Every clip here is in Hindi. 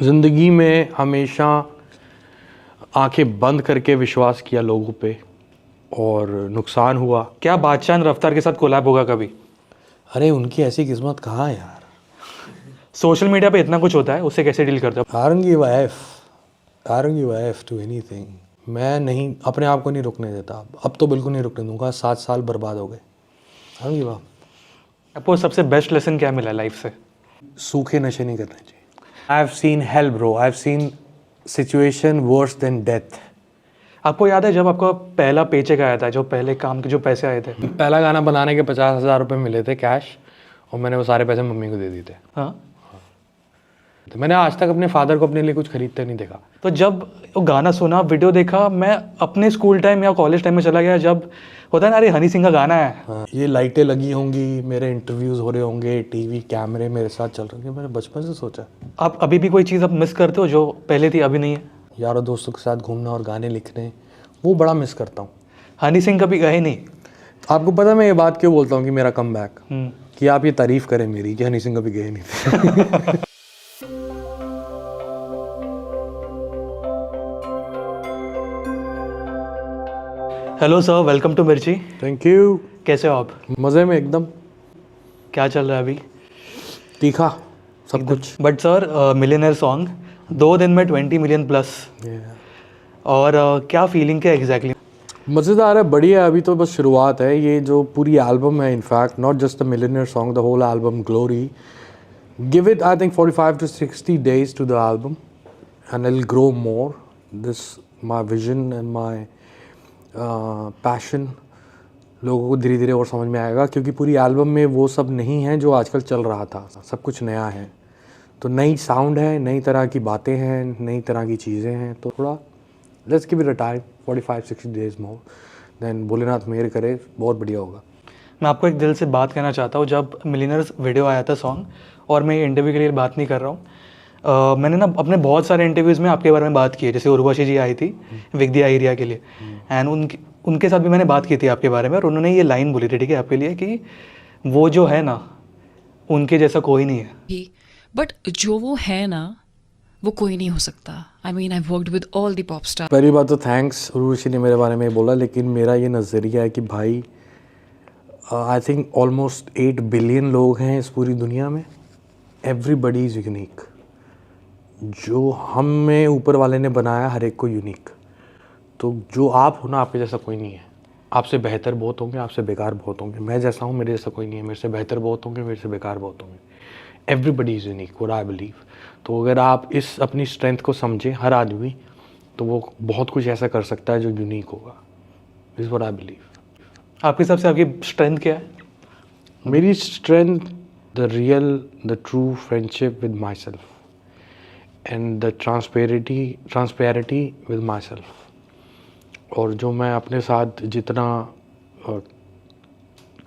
ज़िंदगी में हमेशा आंखें बंद करके विश्वास किया लोगों पे और नुकसान हुआ। क्या बादशाह रफ्तार के साथ कोलैब होगा कभी? अरे उनकी ऐसी किस्मत कहाँ है यार। सोशल मीडिया पे इतना कुछ होता है, उससे कैसे डील करते हो? I don't give a F. I don't give a F to anything. मैं नहीं, अपने आप को नहीं रुकने देता। अब तो बिल्कुल नहीं रुकने दूंगा। 7 साल बर्बाद हो गए। I don't give a. आपको सबसे बेस्ट लेसन क्या मिला लाइफ से? सूखे नशे नहीं करने चाहिए। I have seen hell bro. I have seen situation worse than death. आपको याद है जब आपका पहला पेचेक आया था, जो पहले काम के जो पैसे आए थे? पहला गाना बनाने के 50,000 रुपये मिले थे कैश, और मैंने वो सारे पैसे मम्मी को दे दिए थे। हाँ। तो मैंने आज तक अपने फादर को अपने लिए कुछ खरीदते नहीं देखा। तो जब वो गाना सुना, वीडियो देखा, मैं अपने स्कूल टाइम या कॉलेज टाइम में चला गया, जब होता है ना, अरे हनी सिंह का गाना है। हाँ, ये लाइटें लगी होंगी, मेरे इंटरव्यूज़ हो रहे होंगे, टीवी कैमरे मेरे साथ चल रहे होंगे। मैंने बचपन से सोचा। आप अभी भी कोई चीज़ आप मिस करते हो जो पहले थी अभी नहीं है? यारों दोस्तों के साथ घूमना और गाने लिखने, वो बड़ा मिस करता हूँ। हनी सिंह कभी गए नहीं? आपको पता है मैं ये बात क्यों बोलता हूँ कि मेरा कम बैक, कि आप ये तारीफ़ करें मेरी कि हनी सिंह कभी गए नहीं थे। हेलो सर, वेलकम टू मिर्ची। Thank you. कैसे हो आप? मज़े में एकदम। क्या चल रहा है अभी? तीखा सब कुछ। बट सर, मिलियनर सॉन्ग 2 दिन में 20 मिलियन प्लस, और क्या फीलिंग क्या एग्जैक्टली? मज़ेदार है, बढ़िया। अभी तो बस शुरुआत है। ये जो पूरी एल्बम है, in fact not just the Millionaire song, the whole album Glory, give it I think 45 to 60 days to the album and it'll grow more. This my vision and my passion लोगों को धीरे धीरे और समझ में आएगा, क्योंकि पूरी एल्बम में वो सब नहीं है जो आजकल चल रहा था। सब कुछ नया है, तो नई साउंड है, नई तरह की बातें हैं, नई तरह की चीज़ें हैं। तो थोड़ा let's give it a time, 45-60 days more, then Bholenath मेहर करे, बहुत बढ़िया होगा। मैं आपको एक दिल से बात कहना चाहता हूँ। जब मिलियनर्स वीडियो आया था सॉन्ग, और मैं इंटरव्यू के लिए बात नहीं कर रहा हूँ, मैंने ना अपने बहुत सारे इंटरव्यूज़ में आपके बारे में बात की है। जैसे उर्वशी जी आई थी विगदिया एरिया के लिए, एंड उनके साथ भी मैंने बात की थी आपके बारे में, और उन्होंने ये लाइन बोली थी, ठीक है, आपके लिए, कि वो जो है ना, उनके जैसा कोई नहीं है। बट जो वो है ना, वो कोई नहीं हो सकता। I mean I worked with all the pop star. पहली बात तो थैंक्स, उर्वशी ने मेरे बारे में बोला, लेकिन मेरा ये नज़रिया है कि भाई आई थिंक ऑलमोस्ट 8 बिलियन लोग हैं इस पूरी दुनिया में। Everybody is unique. जो हम में ऊपर वाले ने बनाया हर एक को यूनिक। तो जो आप हो ना, आपके जैसा कोई नहीं है। आपसे बेहतर बहुत होंगे, आपसे बेकार बहुत होंगे। मैं जैसा हूँ, मेरे जैसा कोई नहीं है। मेरे से बेहतर बहुत होंगे, मेरे से बेकार बहुत होंगे। Everybody is unique, what I believe. तो अगर आप इस अपनी स्ट्रेंथ को समझें, हर आदमी, तो वो बहुत कुछ ऐसा कर सकता है जो यूनिक होगा। This what I believe. आपके हिसाब से आपकी स्ट्रेंथ क्या है? मेरी strength, the real, the true friendship with my self and the transparency with my self. और जो मैं अपने साथ जितना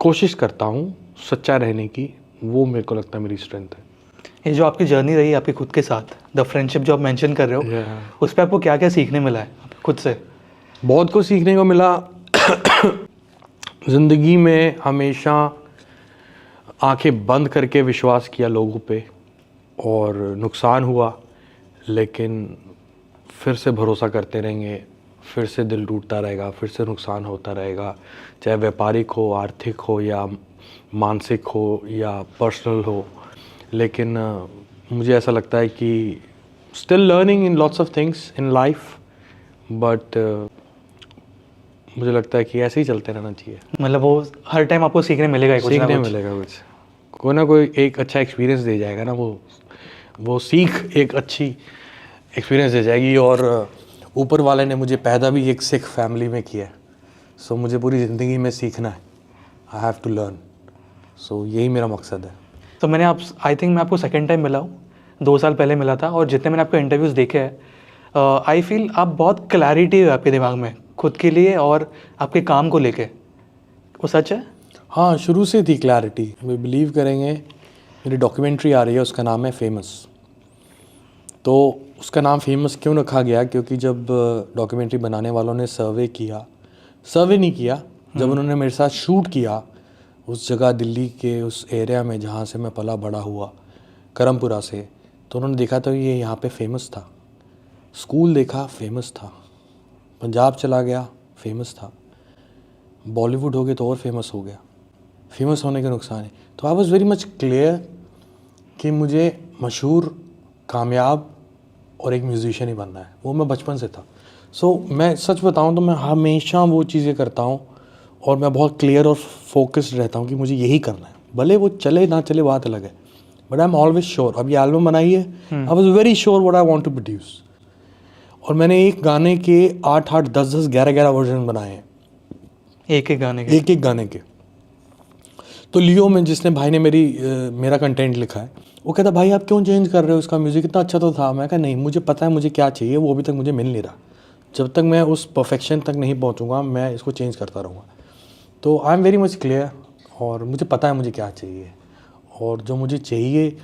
कोशिश करता हूँ सच्चा रहने की, वो मेरे को लगता है मेरी स्ट्रेंथ है। ये जो आपकी जर्नी रही आपके खुद के साथ, द फ्रेंडशिप जो आप मेंशन कर रहे हो, उस पर आपको क्या क्या सीखने मिला है खुद से? बहुत कुछ सीखने को मिला। ज़िंदगी में हमेशा आंखें बंद करके विश्वास किया लोगों पे और नुकसान हुआ, लेकिन फिर से भरोसा करते रहेंगे, फिर से दिल टूटता रहेगा, फिर से नुकसान होता रहेगा, चाहे व्यापारिक हो, आर्थिक हो, या मानसिक हो, या पर्सनल हो। लेकिन मुझे ऐसा लगता है कि still learning in lots of things in life, but मुझे लगता है कि ऐसे ही चलते रहना चाहिए। मतलब वो हर टाइम आपको सीखने मिलेगा ही, सीखने मिलेगा कुछ, कोई ना कोई एक अच्छा एक्सपीरियंस दे जाएगा ना, वो सीख एक अच्छी एक्सपीरियंस दे जाएगी। और ऊपर वाले ने मुझे पैदा भी एक सिख फैमिली में किया है, सो मुझे पूरी ज़िंदगी में सीखना है। आई हैव टू लर्न, सो यही मेरा मकसद है। तो मैंने आई थिंक मैं आपको सेकेंड टाइम मिला हूँ, 2 साल पहले मिला था, और जितने मैंने आपके इंटरव्यूज़ देखे हैं, आई फील आप बहुत क्लैरिटी है आपके दिमाग में खुद के लिए और आपके काम को लेके। वो सच है? हाँ, शुरू से थी क्लैरिटी। वे बिलीव करेंगे, मेरी डॉक्यूमेंट्री आ रही है, उसका नाम है फेमस। तो उसका नाम फेमस क्यों रखा गया? क्योंकि जब डॉक्यूमेंट्री बनाने वालों ने सर्वे नहीं किया, जब उन्होंने मेरे साथ शूट किया उस जगह, दिल्ली के उस एरिया में जहाँ से मैं पला बड़ा हुआ, करमपुरा से, तो उन्होंने देखा तो ये यहाँ पे फेमस था, स्कूल देखा फेमस था, पंजाब चला गया फेमस था, बॉलीवुड हो गया तो और फेमस हो गया। फेमस होने के नुकसान है। तो आई वॉज वेरी मच क्लियर कि मुझे मशहूर, कामयाब और एक म्यूजिशियन ही बनना है। वो मैं बचपन से था। सो मैं सच बताऊं तो मैं हमेशा वो चीज़ें करता हूं और मैं बहुत क्लियर और फोकस्ड रहता हूं कि मुझे यही करना है। भले वो चले ना चले बात अलग है, but I am always sure. अब ये एल्बम बनाई है, I was very sure what I want to produce. और मैंने एक गाने के 8-8, 10-10, 11-11 वर्जन बनाए हैं, एक एक गाने के। एक गाने के। तो लियो में जिसने भाई ने मेरा कंटेंट लिखा है, वो कहता भाई आप क्यों चेंज कर रहे हो, इसका म्यूज़िक इतना अच्छा तो था। मैं कहा नहीं, मुझे पता है मुझे क्या चाहिए, वो अभी तक मुझे मिल नहीं रहा। जब तक मैं उस परफेक्शन तक नहीं पहुंचूंगा मैं इसको चेंज करता रहूँगा। तो I am very much clear और मुझे पता है मुझे क्या चाहिए, और जो मुझे चाहिए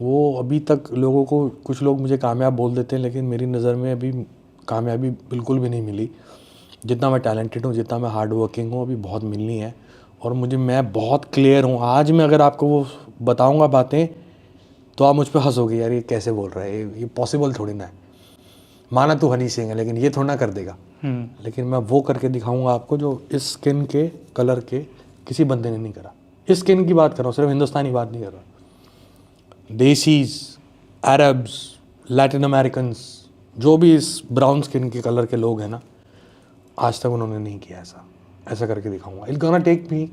वो अभी तक लोगों को, कुछ लोग मुझे कामयाब बोल देते हैं, लेकिन मेरी नज़र में अभी कामयाबी बिल्कुल भी नहीं मिली। जितना मैं टैलेंटेड हूँ, जितना मैं हार्ड वर्किंग हूँ, अभी बहुत मिलनी है। और मैं बहुत क्लियर हूँ। आज मैं अगर आपको वो बताऊँगा बातें तो आप मुझ पर हंसोगे, यार ये कैसे बोल रहा है, ये पॉसिबल थोड़ी ना है। माना तू हनी सिंह है लेकिन ये थोड़ा ना कर देगा। लेकिन मैं वो करके दिखाऊंगा आपको जो इस स्किन के कलर के किसी बंदे ने नहीं करा। इस स्किन की बात कर रहा हूँ, सिर्फ हिंदुस्तानी बात नहीं कर रहा। देसीज, अरब्स, लैटिन अमेरिकन्स, जो भी इस ब्राउन स्किन के कलर के लोग हैं ना, आज तक उन्होंने नहीं किया ऐसा करके दिखाऊंगा। It's gonna take me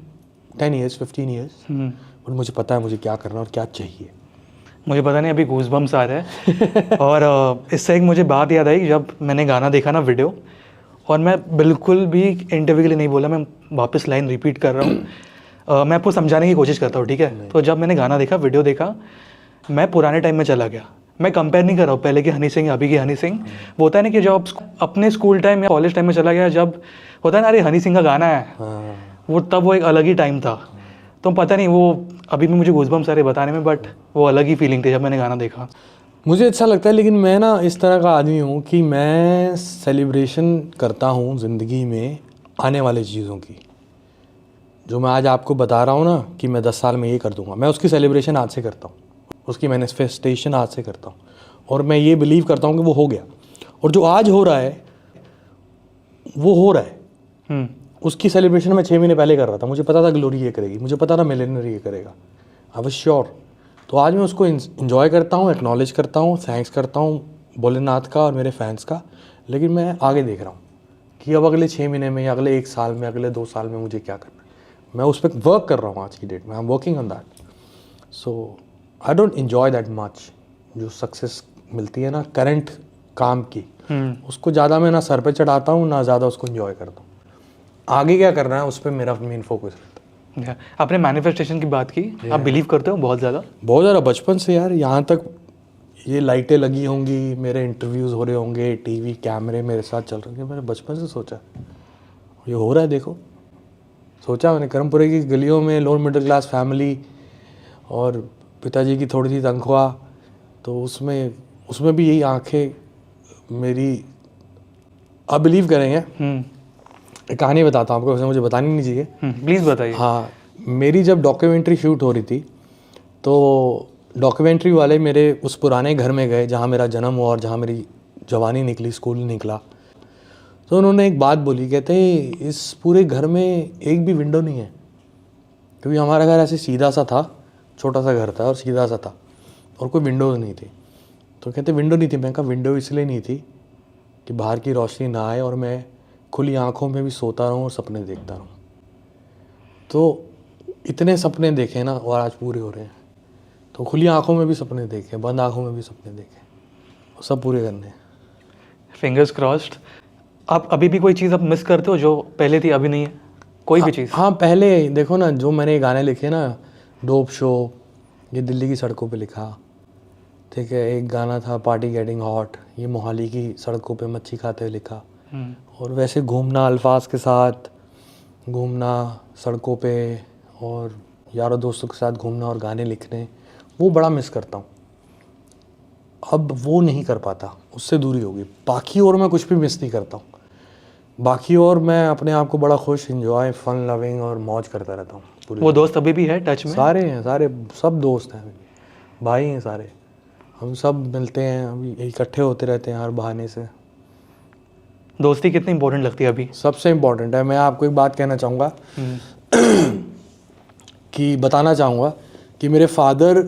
10 years, 15 years, but मुझे पता है मुझे क्या करना और क्या चाहिए। मुझे पता नहीं, अभी गूज़बम्स आ रहे हैं। और इससे एक मुझे बात याद आई, जब मैंने गाना देखा ना वीडियो, और मैं बिल्कुल भी इंटरव्यू के लिए नहीं बोला, मैं वापस लाइन रिपीट कर रहा हूँ। मैं आपको समझाने की कोशिश करता हूँ, ठीक है। तो जब मैंने गाना देखा, वीडियो देखा, मैं पुराने टाइम में चला गया। मैं कंपेयर नहीं कर रहा हूँ पहले की हनी सिंह, अभी की हनी सिंह। वो होता है ना कि जब अपने स्कूल टाइम या कॉलेज टाइम में चला गया, जब होता है ना अरे हनी सिंह का गाना है, वो तब वो एक अलग ही टाइम था। तो पता नहीं, वो अभी भी मुझे गूज़बम्स सारे बताने में, बट वो अलग ही फीलिंग थी जब मैंने गाना देखा। मुझे अच्छा लगता है, लेकिन मैं ना इस तरह का आदमी हूँ कि मैं सेलिब्रेशन करता हूँ ज़िंदगी में आने वाली चीज़ों की। जो मैं आज आपको बता रहा हूँ ना कि मैं 10 साल में ये कर दूँगा, मैं उसकी सेलिब्रेशन आज से करता हूँ, उसकी मैनिफेस्टेशन आज से करता हूँ। और मैं ये बिलीव करता हूँ कि वो हो गया, और जो आज हो रहा है वो हो रहा है। उसकी सेलिब्रेशन मैं 6 महीने पहले कर रहा था। मुझे पता था ग्लोरी ये करेगी, मुझे पता था मिलेनियर ये करेगा, आई वाज श्योर। तो आज मैं उसको इन्जॉय करता हूँ, एक्नॉलेज करता हूँ, थैंक्स करता हूँ भोलेनाथ का और मेरे फैंस का। लेकिन मैं आगे देख रहा हूँ कि अब अगले 6 महीने में या अगले 1 साल में, अगले 2 साल में मुझे क्या करना है। मैं उस पर वर्क कर रहा हूँ आज की डेट में। I am working on that. So I don't enjoy that much जो सक्सेस मिलती है ना करंट काम की, उसको ज़्यादा मैं ना सर पे चढ़ाता हूँ, ना ज़्यादा उसको इन्जॉय करता हूँ। आगे क्या करना है उस पर मेरा मेन फोकस रहता है। आपने मैनिफेस्टेशन की बात की, आप बिलीव करते हो बहुत ज़्यादा? बचपन से यार। यहाँ तक ये लाइटें लगी होंगी, मेरे इंटरव्यूज़ हो रहे होंगे, टीवी कैमरे मेरे साथ चल रहे होंगे, मैंने बचपन से सोचा ये हो रहा है। देखो, सोचा मैंने करमपुरे की गलियों में, लोअर मिडिल क्लास फैमिली और पिताजी की थोड़ी सी तनख्वाह, तो उसमें भी यही आंखें मेरी, आप बिलीव करेंगे। एक कहानी बताता हूँ आपको, वैसे मुझे बतानी नहीं चाहिए। प्लीज़ बताइए। हाँ, मेरी जब डॉक्यूमेंट्री शूट हो रही थी तो डॉक्यूमेंट्री वाले मेरे उस पुराने घर में गए जहाँ मेरा जन्म हुआ और जहाँ मेरी जवानी निकली, स्कूल निकला। तो उन्होंने एक बात बोली, कहते इस पूरे घर में एक भी विंडो नहीं है, क्योंकि हमारा घर ऐसे सीधा सा था, छोटा सा घर था और सीधा सा था और कोई विंडोज़ नहीं थी। तो कहते विंडो नहीं थी। मैं कहा विंडो इसलिए नहीं थी कि बाहर की रोशनी ना आए और मैं खुली आंखों में भी सोता रहूं और सपने देखता रहूं। तो इतने सपने देखे ना और आज पूरे हो रहे हैं। तो खुली आंखों में भी सपने देखे, बंद आंखों में भी सपने देखे, और सब पूरे करने हैं। Fingers crossed. आप अभी भी कोई चीज़ आप मिस करते हो जो पहले थी अभी नहीं है, कोई भी चीज़? हाँ, पहले देखो ना, जो मैंने गाने लिखे ना, डोप शो, ये दिल्ली की सड़कों पे लिखा, ठीक है। एक गाना था पार्टी गेटिंग हॉट, ये मोहाली की सड़कों पे मच्छी खाते हुए लिखा। और वैसे घूमना, अल्फाज के साथ घूमना सड़कों पे और यारों दोस्तों के साथ घूमना और गाने लिखने, वो बड़ा मिस करता हूँ। अब वो नहीं कर पाता, उससे दूरी होगी। बाकी और मैं कुछ भी मिस नहीं करता हूँ। बाकी और मैं अपने आप को बड़ा खुश, एंजॉय, फन लविंग और मौज करता रहता हूँ। वो दोस्त अभी भी है टच में? सारे हैं, सारे सब दोस्त हैं, भाई हैं सारे। हम सब मिलते हैं, अभी इकट्ठे होते रहते हैं हर बहाने से। दोस्ती कितनी इंपॉर्टेंट लगती है अभी? सबसे इम्पोर्टेंट है। मैं आपको एक बात कहना चाहूँगा कि बताना चाहूँगा कि मेरे फादर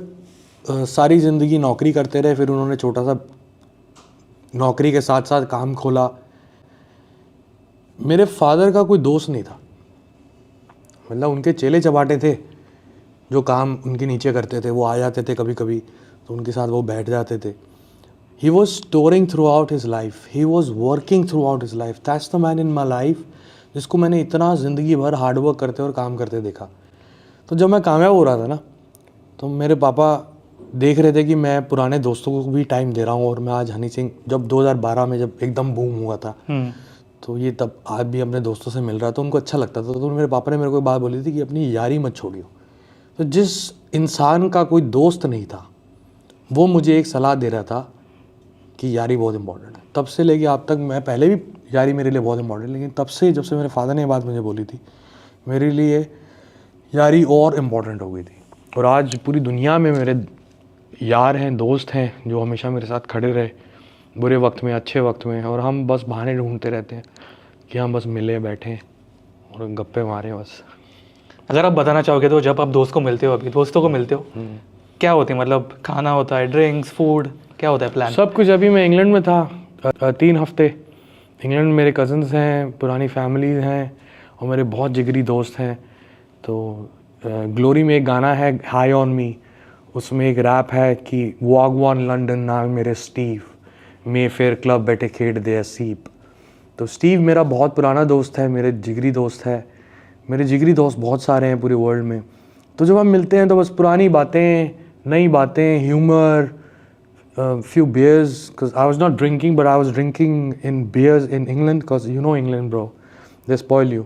सारी ज़िंदगी नौकरी करते रहे, फिर उन्होंने छोटा सा नौकरी के साथ साथ काम खोला। मेरे फादर का कोई दोस्त नहीं था, मतलब उनके चेले चपाटे थे जो काम उनके नीचे करते थे, वो आ जाते थे कभी कभी तो उनके साथ वो बैठ जाते थे। He was storing through out his life, he was working through out his life. That's the man in my life जिसको मैंने इतना ज़िंदगी भर हार्डवर्क करते और काम करते देखा। तो जब मैं कामयाब हो रहा था ना, तो मेरे पापा देख रहे थे कि मैं पुराने दोस्तों को भी टाइम दे रहा हूँ। और मैं आज हनी सिंह जब 2012 में जब एकदम बूम हुआ था, तो ये तब आज भी अपने दोस्तों से मिल रहा था, उनको अच्छा लगता था। तो मेरे पापा ने मेरे को एक बात बोली थी कि अपनी यारी मत छोड़ियो। तो जिस इंसान का कोई दोस्त नहीं था, वो मुझे एक सलाह दे रहा था कि यारी बहुत इंपॉर्टेंट है। तब से लेके आप तक, मैं पहले भी यारी मेरे लिए बहुत इंपॉर्टेंट, लेकिन तब से जब से मेरे फादर ने ये बात मुझे बोली थी, मेरे लिए यारी और इम्पॉर्टेंट हो गई थी। और आज पूरी दुनिया में मेरे यार हैं, दोस्त हैं जो हमेशा मेरे साथ खड़े रहे, बुरे वक्त में, अच्छे वक्त में। और हम बस बहाने ढूंढते रहते हैं कि हम बस मिले, बैठें और गप्पे मारें बस। अगर आप बताना चाहोगे तो जब आप दोस्त को मिलते हो, अभी दोस्तों को मिलते हो, क्या होती है? मतलब खाना होता है, ड्रिंक्स, फूड, क्या होता है प्लान? सब कुछ। अभी मैं इंग्लैंड में था 3 हफ्ते। इंग्लैंड में मेरे कज़न्स हैं, पुरानी फैमिलीज हैं और मेरे बहुत जिगरी दोस्त हैं। तो ग्लोरी में एक गाना है हाई ऑन मी, उसमें एक रैप है कि वागवान लंदन नाल मेरे स्टीव, मे फेयर क्लब बैठे खेड दे सीप। तो स्टीव मेरा बहुत पुराना दोस्त है, मेरे जिगरी दोस्त है। मेरे जिगरी दोस्त बहुत सारे हैं पूरे वर्ल्ड में। तो जब हम मिलते हैं तो बस पुरानी बातें, नई बातें, humour, few beers, because I was not drinking, but I was drinking in beers in England, because you know England, bro, they spoil you,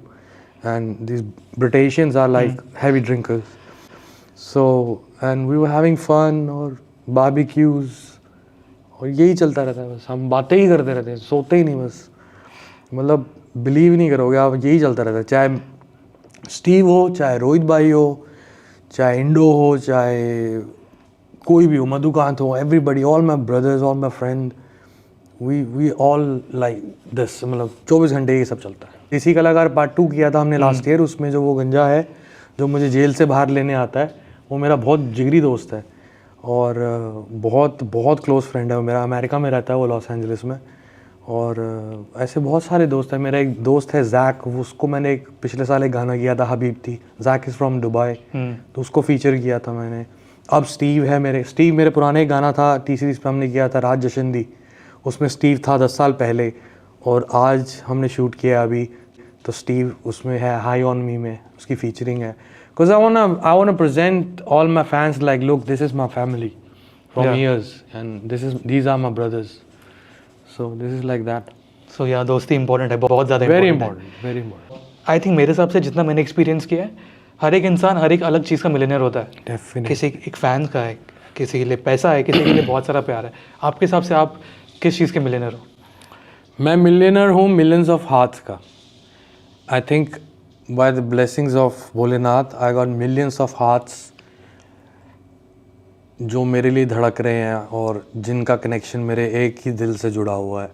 and these Britishans are like heavy drinkers. So, and we were having fun और barbecues और यही चलता रहता है। बस हम बातें ही करते रहते हैं, सोते ही नहीं बस। मतलब बिलीव नहीं करोगे आप, यही चलता रहता है। चाहे स्टीव हो, चाहे रोहित भाई हो, चाहे इंडो हो, चाहे कोई भी हो, मधुकांत हो, everybody, all my brothers, all my friend, we all like this. मतलब 24 घंटे ये सब चलता है। इसी कलाकार पार्ट 2 किया था हमने लास्ट ईयर। उसमें जो वो गंजा है जो मुझे जेल से बाहर लेने आता है, वो मेरा बहुत जिगरी दोस्त है और बहुत बहुत क्लोज फ्रेंड है। वो मेरा अमेरिका में रहता है, वो लॉस एंजलिस में। और ऐसे बहुत सारे दोस्त हैं। मेरा एक दोस्त है जैक, उसको मैंने एक पिछले साल एक गाना किया था, हबीब थी। जैक इज़ फ्रॉम दुबई, तो उसको फीचर किया था मैंने। अब स्टीव है मेरे पुराने गाना था टी सीरीज़ पे हमने किया था राज जशंदी, उसमें स्टीव था 10 साल पहले। और आज हमने शूट किया अभी, तो स्टीव उसमें है हाई ऑन मी में, उसकी फीचरिंग है। Because I want present all my fans like look, this is my family from years and these are my brothers, so this is like that. So या दोस्ती इंपॉर्टेंट है, बहुत ज़्यादा very important. Very important. I think मेरे हिसाब से जितना मैंने एक्सपीरियंस किया है, हर एक इंसान हर एक अलग चीज़ का मिलियनर होता है। डेफिनेटली। किसी एक फैन का है, किसी के लिए पैसा है, किसी के लिए बहुत सारा प्यार है। आपके हिसाब से आप किस चीज़ के मिलियनर हो? मैं मिलियनर हूँ मिलियंस ऑफ हार्ट्स का। I think by the blessings of Bholenath I got millions of hearts जो मेरे लिए धड़क रहे हैं और जिनका कनेक्शन मेरे एक ही दिल से जुड़ा हुआ है,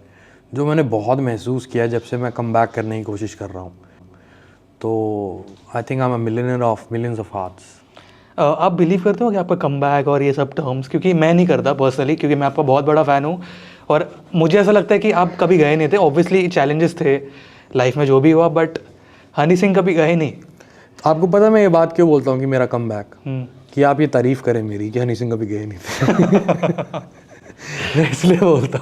जो मैंने बहुत महसूस किया जब से मैं कम बैक करने की कोशिश कर रहा हूँ। तो I think I am a millionaire of millions of hearts. आप बिलीव करते हो कि आपका कमबैक और ये सब टर्म्स? क्योंकि मैं नहीं करता पर्सनली, क्योंकि मैं आपका बहुत बड़ा फ़ैन हूँ और मुझे ऐसा लगता है कि आप कभी गए नहीं थे। ऑब्वियसली चैलेंजेस थे लाइफ में जो भी हुआ, बट हनी सिंह कभी गए नहीं। आपको पता मैं ये बात क्यों बोलता हूँ कि मेरा कमबैक, कि आप ये तारीफ़ करें मेरी कि हनी सिंह कभी गए नहीं थे। मैं इसलिए बोलता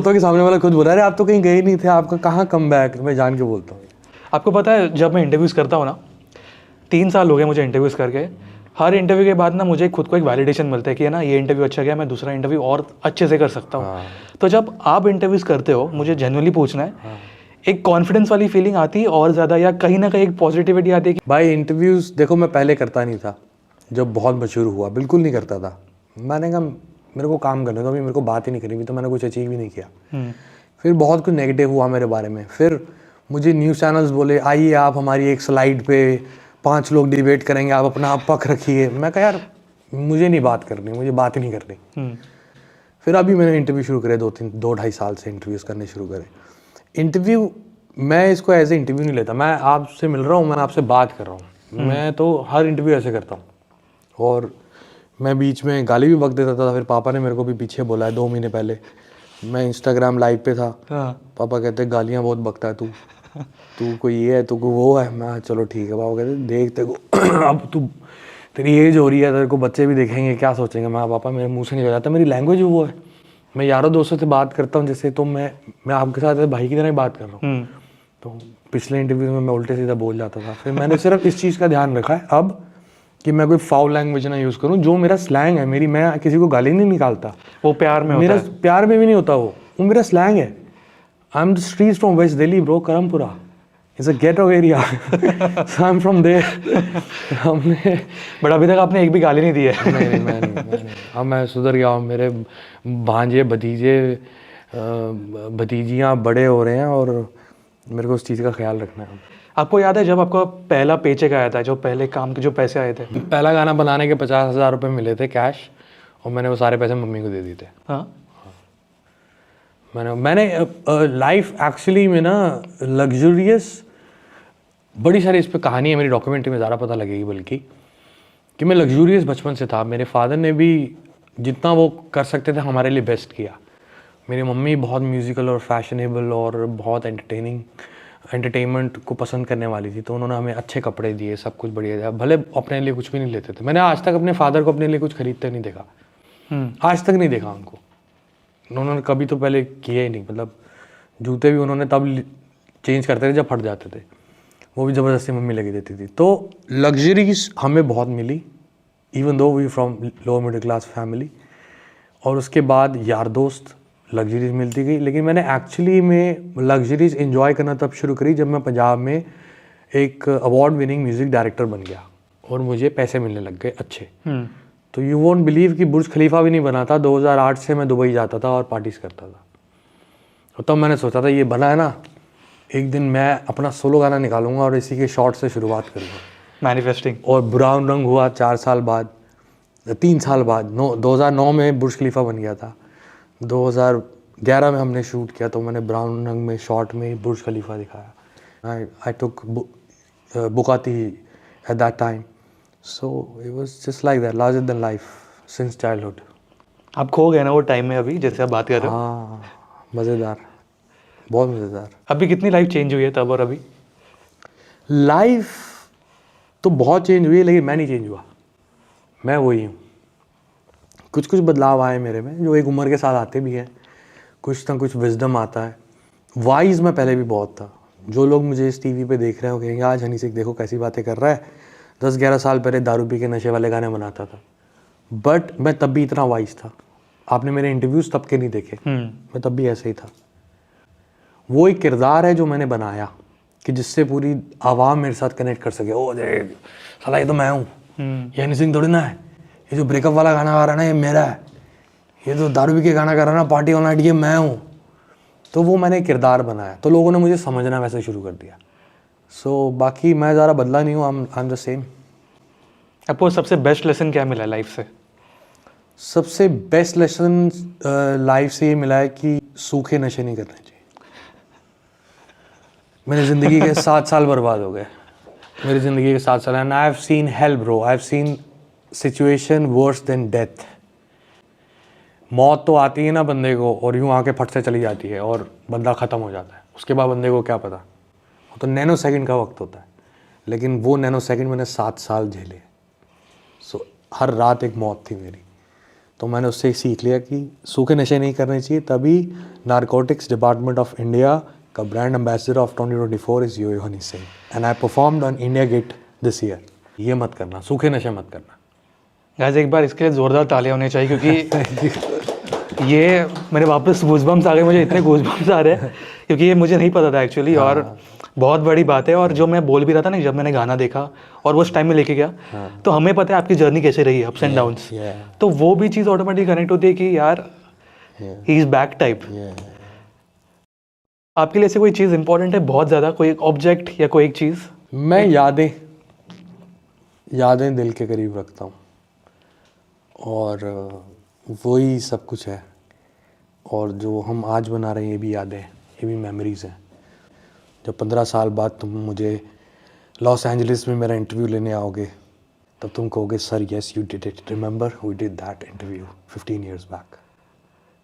हूँ कि सामने वाला खुद बोला, अरे आप तो कहीं गए नहीं थे, आपका कहाँ कमबैक। मैं जान के बोलता हूँ। आपको पता है जब मैं इंटरव्यूज़ करता हूँ ना, 3 साल हो गए मुझे इंटरव्यूज़ करके, हर इंटरव्यू के बाद ना मुझे खुद को एक वैलिडेशन मिलता है कि है ना, ये इंटरव्यू अच्छा गया, मैं दूसरा इंटरव्यू और अच्छे से कर सकता हूँ। तो जब आप इंटरव्यूज़ करते हो, मुझे जेन्युइनली पूछना है, एक कॉन्फिडेंस वाली फीलिंग आती है और ज़्यादा, या कहीं ना कहीं एक पॉजिटिविटी आती है कि भाई इंटरव्यूज़ देखो, मैं पहले करता नहीं था। जब बहुत मशहूर हुआ बिल्कुल नहीं करता था। मैंने कहा मेरे को काम करने दो, अभी मेरे को बात ही नहीं करी, तो मैंने कुछ अचीव ही नहीं किया। फिर बहुत कुछ नेगेटिव हुआ मेरे बारे में। फिर मुझे न्यूज़ चैनल्स बोले, आइए आप हमारी एक स्लाइड पे 5 लोग डिबेट करेंगे, आप अपना आप पक्ष रखिए। मैं कहा यार मुझे नहीं बात करनी, मुझे बात ही नहीं करनी। फिर अभी मैंने इंटरव्यू शुरू करे, 2-2.5 साल से इंटरव्यूज़ करने शुरू करे। इंटरव्यू मैं इसको एज ए इंटरव्यू नहीं लेता, मैं आपसे मिल रहा हूँ, मैं आपसे बात कर रहा हूँ। मैं तो हर इंटरव्यू ऐसे करता हूँ। और मैं बीच में गाली भी बक देता था, फिर पापा ने मेरे को भी पीछे बोला है 2 महीने पहले, मैं इंस्टाग्राम लाइव पे था। पापा कहते गालियाँ बहुत बकता है तू कोई ये है, तू को वो है। मैं चलो ठीक है। पापा कहते देख तेरे को अब तू तेरी एज हो रही है, तेरे को बच्चे भी देखेंगे, क्या सोचेंगे। मैं पापा मेरे मुंह से निकल जाता, मेरी लैंग्वेज वो है, मैं यारों दोस्तों से बात करता हूँ जैसे, तो मैं आपके साथ भाई की तरह ही बात कर रहा हूँ। तो पिछले इंटरव्यू में मैं उल्टे सीधा बोल जाता था। फिर मैंने सिर्फ इस चीज़ का ध्यान रखा है अब कि मैं कोई फाउल लैंग्वेज ना यूज़ करूँ। जो मेरा स्लैंग है, मैं किसी को गाली नहीं निकालता, वो प्यार में मेरा होता है। प्यार में भी नहीं होता, वो मेरा स्लैंग है। I am the streets from West Delhi bro, Karampura it's a ghetto area, so I am from there. हमने बट अभी तक आपने एक भी गाली नहीं दी है। नहीं, मैं नहीं। अब मैं सुधर गया हूँ। मेरे भांजे भतीजियाँ बड़े हो रहे हैं और मेरे को उस चीज़ का ख्याल रखना है। आपको याद है जब आपका पहला पेचेक आया था, जो पहले काम के जो पैसे आए थे? पहला गाना बनाने के 50,000 रुपये मिले थे कैश, और मैंने वो सारे पैसे मम्मी को दे दिए थे। हाँ, मैंने लाइफ एक्चुअली में ना लग्जरियस, बड़ी सारी इस पर कहानी है मेरी, डॉक्यूमेंट्री में ज़्यादा पता लगेगी बल्कि, कि मैं लग्जरियस बचपन से था। मेरे फादर ने भी जितना वो कर सकते थे हमारे लिए बेस्ट किया। मेरी मम्मी बहुत म्यूज़िकल और फैशनेबल और बहुत एंटरटेनमेंट को पसंद करने वाली थी, तो उन्होंने हमें अच्छे कपड़े दिए, सब कुछ बढ़िया दिया। भले अपने लिए कुछ भी नहीं लेते थे। मैंने आज तक अपने फादर को अपने लिए कुछ खरीदते नहीं देखा, आज तक नहीं देखा उनको। उन्होंने कभी तो पहले किया ही नहीं, मतलब जूते भी उन्होंने तब चेंज करते थे जब फट जाते थे, वो भी ज़बरदस्ती मम्मी लगी देती थी। तो लग्जरीज हमें बहुत मिली, even though we from lower middle class family. और उसके बाद यार दोस्त, लग्जरीज मिलती गई। लेकिन मैंने एक्चुअली में लग्जरीज इन्जॉय करना तब शुरू करी जब मैं पंजाब में एक अवार्ड विनिंग म्यूज़िक डायरेक्टर बन गया और मुझे पैसे मिलने लग गए अच्छे। तो यू वोंट बिलीव कि बुर्ज खलीफा भी नहीं बना था, 2008 से मैं दुबई जाता था और पार्टीज करता था। तो तब मैंने सोचा था ये बना है ना, एक दिन मैं अपना सोलो गाना निकालूंगा और इसी के शॉर्ट से शुरुआत करूँगा। मैनिफेस्टिंग। और ब्राउन रंग हुआ 4 साल बाद, 3 साल बाद, 2009 में बुर्ज खलीफा बन गया था। 2011 में हमने शूट किया, तो मैंने ब्राउन रंग में शॉर्ट में बुर्ज खलीफा दिखाया। I took Bugatti at that time, so it was just like that, larger than life since childhood. आप खो गए ना वो टाइम में, अभी जैसे आप बात कर रहे हो। हाँ, मज़ेदार, बहुत मज़ेदार। अभी कितनी लाइफ चेंज हुई है तब और अभी? लाइफ तो बहुत चेंज हुई है, लेकिन मैं नहीं चेंज हुआ, मैं वही हूँ। कुछ कुछ बदलाव आए मेरे में जो एक उम्र के साथ आते भी हैं, कुछ ना कुछ विजडम आता है। वाइज मैं पहले भी बहुत था। जो लोग मुझे इस टीवी पे देख रहे हो कहेंगे आज हनी सिंह देखो कैसी बातें कर रहा है, 10-11 साल पहले दारू पी के नशे वाले गाने बनाता था। बट मैं तब भी इतना वाइज था। आपने मेरे इंटरव्यूज़ तब के नहीं देखे, मैं तब भी ऐसे ही था। वो एक किरदार है जो मैंने बनाया कि जिससे पूरी आवाम मेरे साथ कनेक्ट कर सके। ओ देख साला ये तो मैं हूँ, ये हनी सिंह थोड़ी ना है, ये जो ब्रेकअप वाला गाना गा रहा है ना ये मेरा है, ये तो दारू पी के गाना गा रहा है ना पार्टी ऑल नाइट ये मैं हूँ। तो वो मैंने किरदार बनाया, तो लोगों ने मुझे समझना वैसे शुरू कर दिया। सो बाकी मैं ज़्यादा बदला नहीं हूँ, आई एम द सेम। आपको सबसे बेस्ट लेसन क्या मिला लाइफ से? सबसे बेस्ट लेसन लाइफ से ये मिला है कि सूखे नशे नहीं करने चाहिए। मेरी ज़िंदगी के 7 साल बर्बाद हो गए, मेरी ज़िंदगी के 7 साल, and I have seen hell bro, I have seen situation worse than death. मौत तो आती है ना बंदे को और यूँ आके फट से चली जाती है और बंदा ख़त्म हो जाता है। उसके बाद बंदे को क्या पता, वो तो नैनो सेकंड का वक्त होता है। लेकिन वो नैनो सेकंड मैंने 7 साल झेले। सो हर रात एक मौत थी मेरी। तो मैंने उससे सीख लिया कि सूखे नशे नहीं करने चाहिए। तभी नारकोटिक्स डिपार्टमेंट ऑफ इंडिया का brand ambassador of 2024 is yo Honey Singh, and I performed on India get this year. ये मत करना, सूखे नशे मत करना। गाइस एक बार इसके लिए ज़ोरदार तालियां होनी चाहिए, क्योंकि ये मेरे वापस गूज़बम्स आ गए, मुझे इतने गूज़बम्स आ रहे हैं क्योंकि ये मुझे नहीं पता था एक्चुअली। और बहुत बड़ी बात है। और जो मैं बोल भी रहा था ना, जब मैंने गाना देखा और वो उस टाइम में लेके गया, तो हमें पता है आपकी जर्नी कैसे रही है, अप्स एंड डाउन्स। तो वो भी चीज़ ऑटोमेटिक कनेक्ट होती है कि यार ही इज़ बैक टाइप। आपके लिए ऐसे कोई चीज़ इंपॉर्टेंट है बहुत ज़्यादा, कोई एक ऑब्जेक्ट या कोई एक चीज़? मैं यादें दिल के करीब रखता हूँ। और वही सब कुछ है। और जो हम आज बना रहे हैं ये भी यादें हैं, ये भी मेमोरीज़ हैं। जब 15 साल बाद तुम मुझे लॉस एंजलिस में मेरा इंटरव्यू लेने आओगे तब तुम कहोगे sir yes you did it, remember we did that interview 15 years back.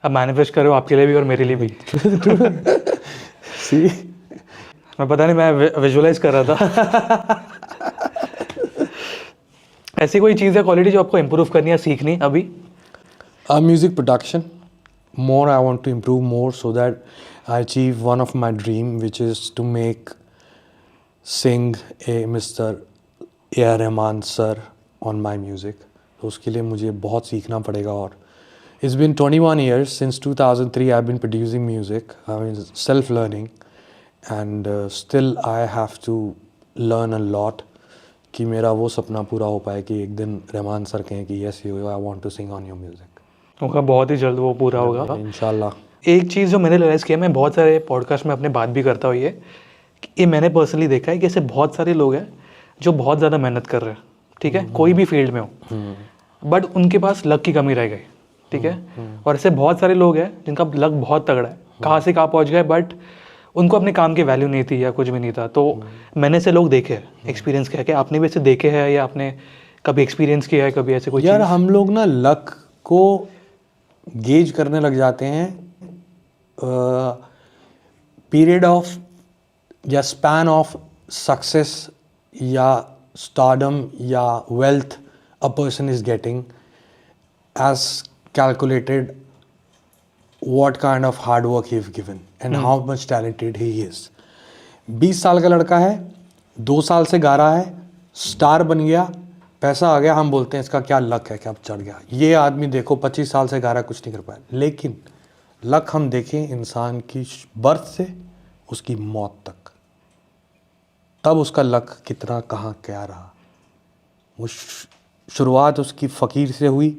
अब मैनिफेस्ट करो आपके लिए भी और मेरे लिए भी। सी मैं पता नहीं, मैं विजुअलाइज कर रहा था। ऐसी कोई चीज़ है, क्वालिटी जो आपको इम्प्रूव करनी है, सीखनी अभी? Music production, more I want to improve more so that I achieve one of my dream which is to make sing a Mr. A.R. Rahman sir on my music। तो उसके लिए मुझे बहुत सीखना पड़ेगा। और it's been 21 years since 2003 I've been producing music, I mean self learning, and still I have to learn a lot कि मेरा वो सपना पूरा हो पाए कि एक दिन रहमान सर कहें कि yes you I want to sing on your music। होगा बहुत ही जल्द, वो पूरा होगा इंशाल्लाह। एक चीज़ जो मैंने रियलाइज़ किया, मैं बहुत सारे पॉडकास्ट में अपने बात भी करता हूँ, ये कि ये मैंने पर्सनली देखा है कि ऐसे बहुत सारे लोग हैं जो बहुत ज़्यादा मेहनत कर रहे हैं, ठीक है, कोई भी फील्ड में हो, बट उनके पास लक की कमी रह गई, ठीक है। और ऐसे बहुत सारे लोग हैं जिनका लक बहुत तगड़ा है, कहाँ से कहाँ पहुँच गए, बट उनको अपने काम की वैल्यू नहीं थी या कुछ भी नहीं था। तो मैंने ऐसे लोग देखे हैं, एक्सपीरियंस किया है। कि आपने भी ऐसे देखे हैं या आपने कभी एक्सपीरियंस किया है कभी ऐसे कोई यार? हम लोग ना लक को गेज करने लग जाते हैं पीरियड ऑफ या स्पैन ऑफ सक्सेस या स्टारडम या wealth a person is getting as calculated what kind of hard work he have given and how much talented he is। 20 साल का लड़का है, 2 साल से गा रहा है, स्टार बन गया, पैसा आ गया, हम बोलते हैं इसका क्या लक है, क्या चढ़ गया। ये आदमी देखो 25 साल से गा रहा है, कुछ नहीं कर पाया। लेकिन लक हम देखें इंसान की बर्थ से उसकी मौत तक, तब उसका लक कितना कहाँ क्या रहा। वो शुरुआत उसकी फ़कीर से हुई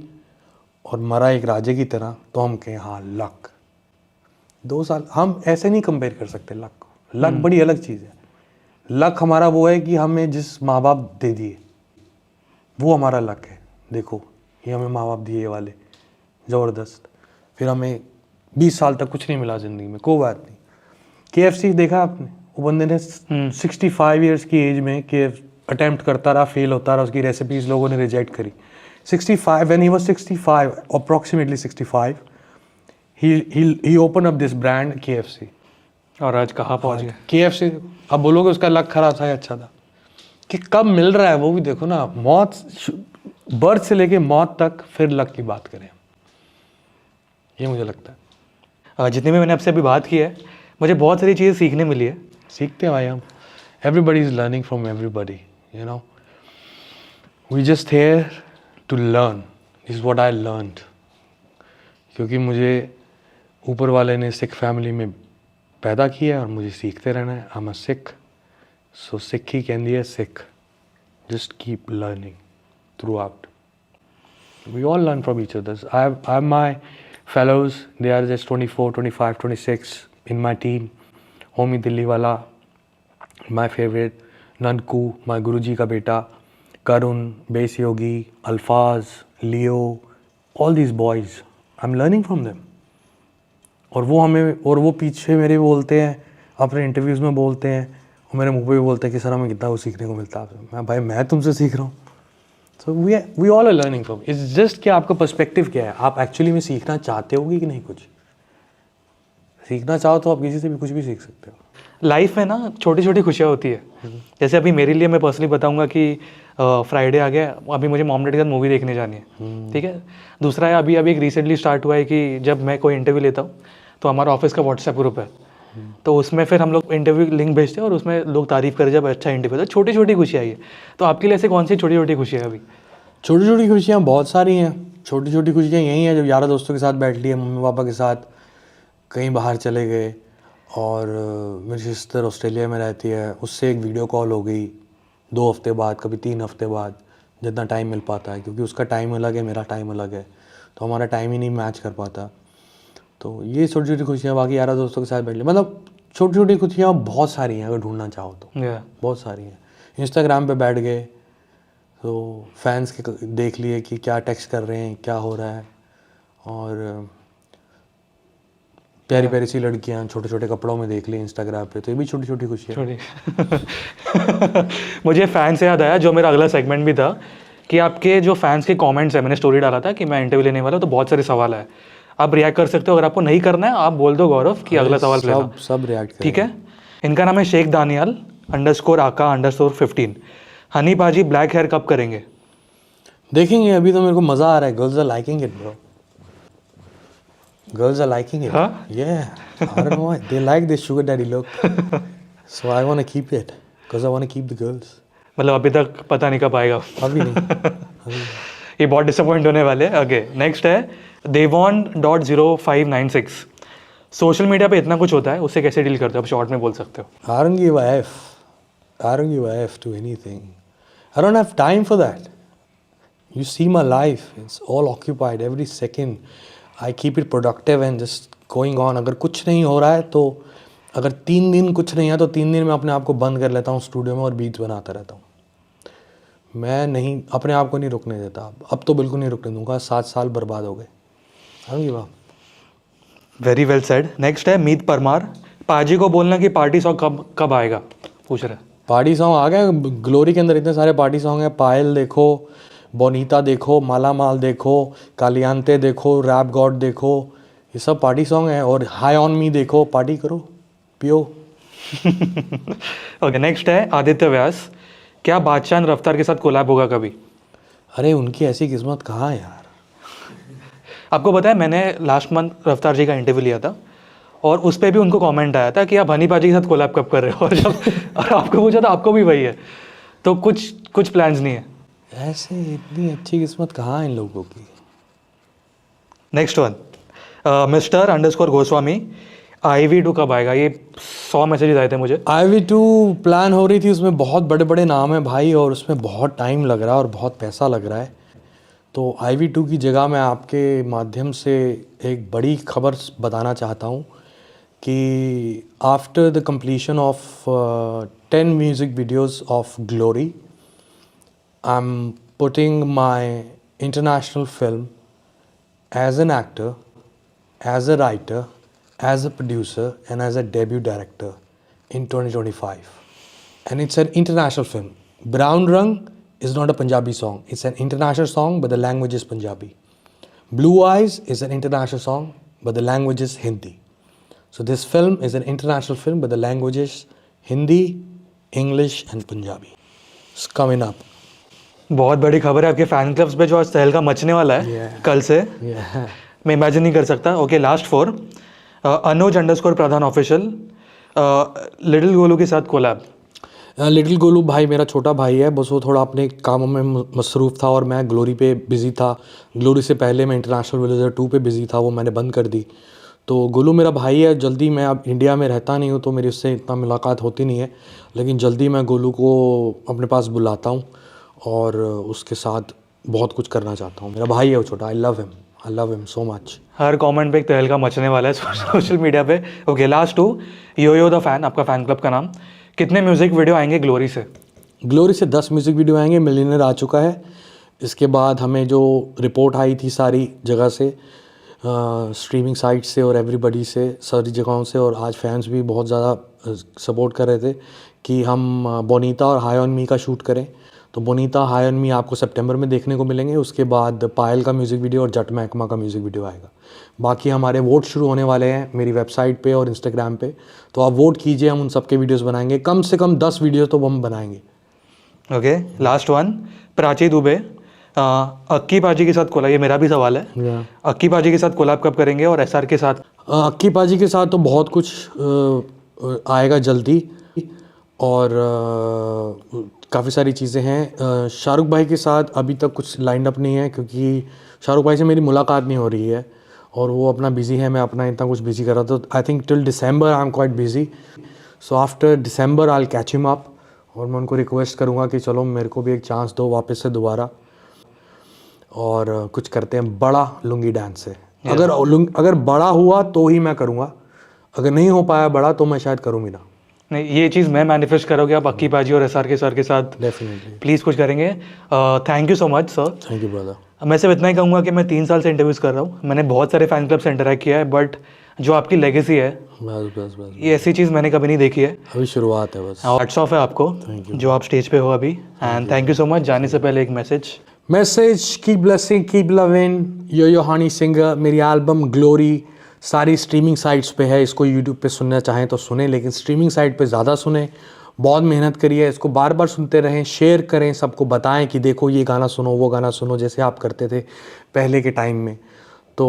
और मरा एक राजे की तरह, तो हम कहें हाँ लक। 2 साल हम ऐसे नहीं कंपेयर कर सकते लक को। लक बड़ी अलग चीज़ है। लक हमारा वो है कि हमें जिस माँ बाप दे दिए वो हमारा लक है। देखो ये हमें माँ बाप दिए वाले ज़बरदस्त, फिर हमें 20 साल तक कुछ नहीं मिला ज़िंदगी में, कोई बात नहीं। KFC देखा आपने? वो बंदे ने 65 ईयर्स की एज में अटेम्प्ट करता रहा, फेल होता रहा, उसकी रेसिपीज़ लोगों ने रिजेक्ट करी। 65, when he was 65, approximately 65, he opened up this brand KFC। और आज कहाँ पहुँच गए KFC। अब बोलोगे उसका लक खराब था या अच्छा था, कि कब मिल रहा है वो भी देखो ना। मौत, बर्थ से लेके मौत तक, फिर लक की बात करें, ये मुझे लगता है। जितनी भी मैंने आपसे अभी बात की है, मुझे बहुत सारी चीज़ें सीखने मिली है। सीखते हैं भाई हम। Everybody is learning from everybody, you know. We just here to learn, is what I learned. क्योंकि मुझे ऊपर वाले ने सिख फैमिली में पैदा किया है और मुझे सीखते रहना है। I am a Sikh, so Sikh ही कहती है Sikh. Just keep learning throughout. We all learn from each others. I have my fellows, they are just 24, 25, 26 in my team। Homi Delhi वाला, my favorite, ननकू, my गुरुजी का बेटा, करुण, बेस योगी, अल्फाज, लियो, all these boys, I'm learning from them। और वो हमें, और वो पीछे मेरे बोलते हैं, अपने इंटरव्यूज़ में बोलते हैं, और मेरे मुँह पे भी बोलते हैं कि सर हमें कितना वो सीखने को मिलता है आपसे। मैं भाई मैं तुमसे सीख रहा हूँ। So we all are learning from. It's just कि आपका पर्सपेक्टिव क्या है, आप एक्चुअली में सीखना चाहते होगे कि नहीं। कुछ सीखना चाहो तो आप किसी से भी कुछ भी सीख सकते हो। लाइफ में ना छोटी छोटी खुशियाँ होती है। जैसे अभी मेरे लिए मैं पर्सनली बताऊंगा कि फ्राइडे आ गया, अभी मुझे मॉम डैडी के साथ मूवी देखने जानी है, ठीक है। दूसरा है, अभी एक रिसेंटली स्टार्ट हुआ है कि जब मैं कोई इंटरव्यू लेता हूँ तो हमारा ऑफिस का व्हाट्सएप ग्रुप है, तो उसमें फिर हम लोग इंटरव्यू लिंक भेजते हैं और उसमें लोग तारीफ़ करें जब अच्छा इंटरव्यू। तो छोटी छोटी खुशियाँ ये। तो आपके लिए ऐसे कौन सी छोटी छोटी खुशियाँ अभी? छोटी छोटी खुशियाँ बहुत सारी हैं। छोटी छोटी खुशियाँ यही हैं जब यारों दोस्तों के साथ बैठ लिए, मम्मी पापा के साथ कहीं बाहर चले गए, और मेरी सिस्टर ऑस्ट्रेलिया में रहती है, उससे एक वीडियो कॉल हो गई 2 हफ्ते बाद, कभी 3 हफ्ते बाद, जितना टाइम मिल पाता है, क्योंकि उसका टाइम अलग है, मेरा टाइम अलग है, तो हमारा टाइम ही नहीं मैच कर पाता। तो ये छोटी छोटी खुशियाँ, बाकी यारों दोस्तों के साथ बैठ लिए, मतलब छोटी छोटी खुशियाँ बहुत सारी हैं अगर ढूंढना चाहो तो। बहुत सारी हैं। इंस्टाग्राम पे बैठ गए, तो फैंस के देख लिए कि क्या टेक्स्ट कर रहे हैं, क्या हो रहा है, और प्यारी प्यारी सी लड़कियां छोटे छोटे कपड़ों में देख ली इंस्टाग्राम पे, तो ये भी छोटी छोटी खुशी है। छोड़ी मुझे फैन से याद आया, जो मेरा अगला सेगमेंट भी था, कि आपके जो फैंस के कमेंट्स है, मैंने स्टोरी डाला था कि मैं इंटरव्यू लेने वाला हूँ, तो बहुत सारे सवाल है, आप रिएक्ट कर सकते हो। अगर आपको नहीं करना है आप बोल दो गौरव कि अगला सवाल लेना, सब रिएक्ट ठीक है। इनका नाम है शेख दानियाल _आका_15। हनी पाजी ब्लैक हेयर कब करेंगे? देखेंगे, अभी तो मेरे को मज़ा आ रहा है। Girls are liking it bro, girls are liking it. हाँ? Yeah, I don't know why they like this sugar daddy look, so I want to keep it because I want to keep the girls. मतलब अभी तक पता नहीं कब आएगा। अभी नहीं, अभी नहीं। ये बहुत डिसअपॉइंट होने वाले हैं। ओके, नेक्स्ट है देवॉन.0596। सोशल मीडिया पे इतना कुछ होता है, उससे कैसे डील करते हो? आप शॉर्ट में बोल सकते हो। I don't give a F. I don't give a F to anything. I don't have time for that. You see my life, it's all occupied every second. I keep it productive and just going on. अगर कुछ नहीं हो रहा है तो, अगर 3 दिन कुछ नहीं है तो 3 दिन मैं अपने आप को बंद कर लेता हूँ स्टूडियो में और बीट्स बनाता रहता हूँ। मैं नहीं, अपने आप को नहीं रुकने देता। अब तो बिल्कुल नहीं रुकने दूंगा। 7 साल बर्बाद हो गए। हाँ वाह, वेरी वेल सेड। नेक्स्ट है मीत परमार। पाजी को बोलना कि पार्टी सॉन्ग कब आएगा, पूछ रहे हैं। पार्टी सॉन्ग आ गया। ग्लोरी के अंदर इतने सारे पार्टी सॉन्ग हैं। पायल देखो, बोनीता देखो, माला माल देखो, कालियांते देखो, रैप गॉड देखो, ये सब पार्टी सॉन्ग है। और हाई ऑन मी देखो, पार्टी करो, पियो। ओके, नेक्स्ट है आदित्य व्यास। क्या बादशाह रफ्तार के साथ कोलैब होगा कभी? अरे उनकी ऐसी किस्मत कहाँ है यार। आपको पता है, मैंने लास्ट मंथ रफ्तार जी का इंटरव्यू लिया था और उस पर भी उनको कमेंट आया था कि आप हनी पाजी के साथ कोलैब कब कर रहे हो, और जब और आपको पूछा था आपको भी वही है, तो कुछ प्लान्स नहीं है। ऐसे इतनी अच्छी किस्मत कहाँ है इन लोगों की। Next one, Mr__गोस्वामी। IV2 कब आएगा? ये 100 मैसेजेस आए थे मुझे। IV2 प्लान हो रही थी, उसमें बहुत बड़े बड़े नाम हैं भाई, और उसमें बहुत टाइम लग रहा है और बहुत पैसा लग रहा है। तो IV2 की जगह मैं आपके माध्यम से एक बड़ी खबर बताना चाहता हूँ कि after the completion of 10 music videos of glory, I am putting my international film as an actor, as a writer, as a producer and as a debut director in 2025. And it's an international film. Brown Rang is not a Punjabi song. It's an international song, but the language is Punjabi. Blue Eyes is an international song, but the language is Hindi. So this film is an international film, but the language is Hindi, English and Punjabi. It's coming up. बहुत बड़ी खबर है आपके फैन क्लब्स पे, जो आज तहलका मचने वाला है कल से। मैं इमेजिन नहीं कर सकता। Okay, last 4, Anuj Pradhan official. Little Golu के साथ कोलैब। लिटिल गोलू भाई मेरा छोटा भाई है, बस वो थोड़ा अपने कामों में मसरूफ़ था और मैं ग्लोरी पे बिज़ी था। ग्लोरी से पहले मैं इंटरनेशनल विलेजर 2 पे बिज़ी था, वो मैंने बंद कर दी। तो गोलू मेरा भाई है। जल्दी, मैं अब इंडिया में रहता नहीं हूँ तो मेरी उससे इतना मुलाकात होती नहीं है, लेकिन जल्दी मैं गोलू को अपने पास बुलाता हूँ और उसके साथ बहुत कुछ करना चाहता हूँ। मेरा भाई है वो छोटा। I love him so much. Her comment पे एक तहलका मचने वाला है सोशल मीडिया पे। Okay, last 2, yo the fan, आपका फ़ैन क्लब का नाम। कितने म्यूज़िक वीडियो आएंगे ग्लोरी से? ग्लोरी से 10 म्यूज़िक वीडियो आएंगे। मिलियनर आ चुका है। इसके बाद हमें जो रिपोर्ट आई थी सारी जगह से, स्ट्रीमिंग साइट से और एवरीबडी से, सारी जगहों से, और आज फैंस भी बहुत ज़्यादा सपोर्ट कर रहे थे कि हम बोनीता और हाई ऑन मी का शूट करें। तो बोनीता, हाई ऑन मी आपको सितंबर में देखने को मिलेंगे। उसके बाद पायल का म्यूज़िक वीडियो और जट महकमा का म्यूज़िक वीडियो आएगा। बाकी हमारे वोट शुरू होने वाले हैं मेरी वेबसाइट पे और इंस्टाग्राम पे, तो आप वोट कीजिए। हम उन सब के वीडियोस बनाएंगे, कम से कम 10 वीडियो तो हम बनाएंगे। Okay, last 1, Prachi Dubey. अक्की पाजी के साथ कोलैब, ये मेरा भी सवाल है। अक्की पाजी के साथ कोलैब कब करेंगे और SR के साथ? अक्की पाजी के साथ तो बहुत कुछ आएगा जल्दी, और काफ़ी सारी चीज़ें हैं। शाहरुख भाई के साथ अभी तक कुछ लाइन अप नहीं है, क्योंकि शाहरुख भाई से मेरी मुलाकात नहीं हो रही है और वो अपना बिज़ी है, मैं अपना इतना कुछ बिज़ी कर रहा था। I think till December I am quite busy, so after December I will catch him up. और मैं उनको रिक्वेस्ट करूँगा कि चलो मेरे को भी एक चांस दो वापस से दोबारा, और कुछ करते हैं बड़ा लुंगी डांस से। अगर बड़ा हुआ तो ही मैं करूँगा, अगर नहीं हो पाया बड़ा तो मैं शायद करूँ भी ना। नहीं, ये चीज़ मैं मैनिफेस्ट करोगे आप अक्की पाजी और SRK सर के साथ डेफिनेटली। प्लीज़ कुछ करेंगे। Thank you so much sir. Thank you brother. मैं सिर्फ इतना ही कहूँगा कि मैं 3 साल से इंटरव्यूज़ कर रहा हूँ, मैंने बहुत सारे फैन क्लब से इंटरेक्ट किया है, बट जो आपकी लेगेसी है बस बस बस, ये ऐसी चीज़ मैंने कभी नहीं देखी है। अभी शुरुआत है बस। हैट्स ऑफ है आपको जो आप स्टेज पे हो अभी, and thank you so much. जाने से पहले एक message, keep blessing, keep loving, yo Honey singer. मेरी एल्बम ग्लोरी सारी स्ट्रीमिंग साइट्स पे है, इसको यूट्यूब पे सुनना चाहें तो सुने, लेकिन स्ट्रीमिंग साइट पे ज़्यादा सुने। बहुत मेहनत करिए, इसको बार बार सुनते रहें, शेयर करें, सबको बताएं कि देखो ये गाना सुनो, वो गाना सुनो, जैसे आप करते थे पहले के टाइम में। तो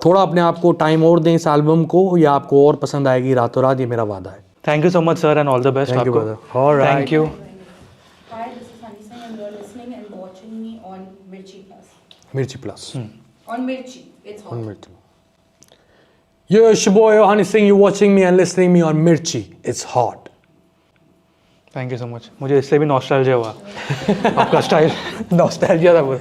थोड़ा अपने आप को टाइम और दें इस एल्बम को, या आपको और पसंद आएगी रातों रात, ये मेरा वादा है। Thank you so much sir and all the best Thank you, आपको। brother. All right. Thank you. Hi, this is Honey Singh and you're listening and watching me on Mirchi Plus. मिर्ची plus On Mirchi, it's hot. on Mirchi. Yo, it's your boy Honey Singh. You're watching me and listening me on Mirchi. It's hot. Thank you so much. मुझे इससे भी नॉस्टैल्जिया हुआ आपका स्टाइल नॉस्टैल्जिया था पूरा।